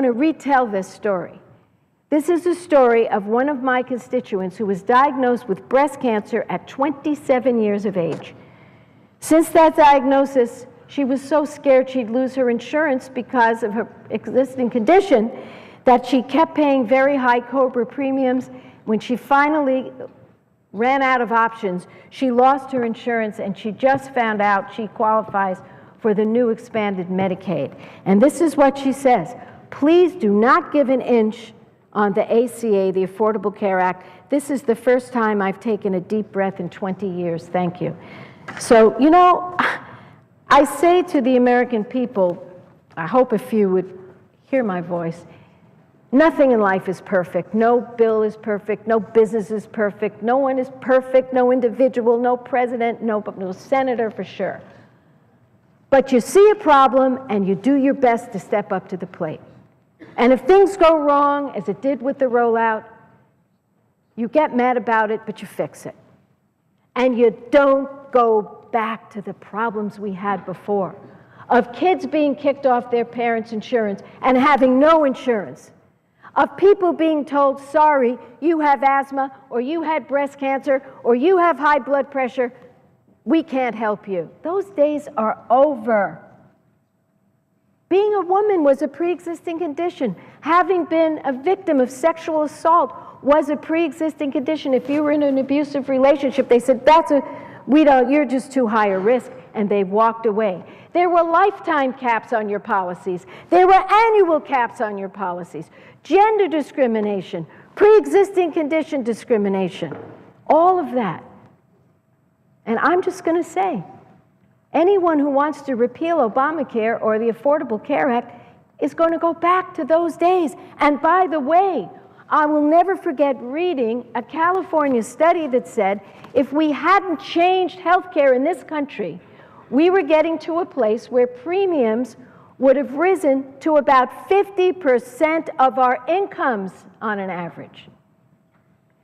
to retell this story. This is a story of one of my constituents who was diagnosed with breast cancer at 27 years of age. Since that diagnosis, she was so scared she'd lose her insurance because of her existing condition that she kept paying very high COBRA premiums. When she finally ran out of options, she lost her insurance, and she just found out she qualifies for the new expanded Medicaid. And this is what she says: please do not give an inch on the ACA, the Affordable Care Act. This is the first time I've taken a deep breath in 20 years. Thank you. So, you know, I say to the American people, I hope a few would hear my voice, nothing in life is perfect. No bill is perfect. No business is perfect. No one is perfect. No individual, no president, no senator for sure. But you see a problem and you do your best to step up to the plate. And if things go wrong, as it did with the rollout, you get mad about it, but you fix it. And you don't go back to the problems we had before, of kids being kicked off their parents' insurance and having no insurance, of people being told, sorry, you have asthma, or you had breast cancer, or you have high blood pressure, we can't help you. Those days are over. Being a woman was a pre-existing condition. Having been a victim of sexual assault was a pre-existing condition. If you were in an abusive relationship, they said, you're just too high a risk, and they walked away. There were lifetime caps on your policies. There were annual caps on your policies. Gender discrimination, pre-existing condition discrimination, all of that. And I'm just going to say, anyone who wants to repeal Obamacare or the Affordable Care Act is going to go back to those days. And by the way, I will never forget reading a California study that said if we hadn't changed health care in this country, we were getting to a place where premiums would have risen to about 50% of our incomes on an average.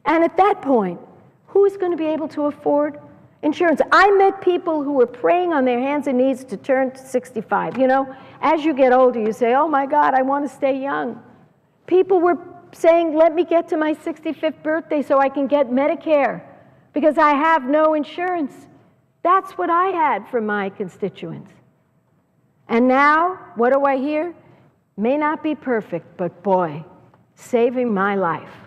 And at that point, who is going to be able to afford insurance? I met people who were praying on their hands and knees to turn 65. You know, as you get older, you say, oh my God, I want to stay young. People were saying, let me get to my 65th birthday so I can get Medicare because I have no insurance. That's what I had from my constituents. And now, what do I hear? May not be perfect, but boy, saving my life.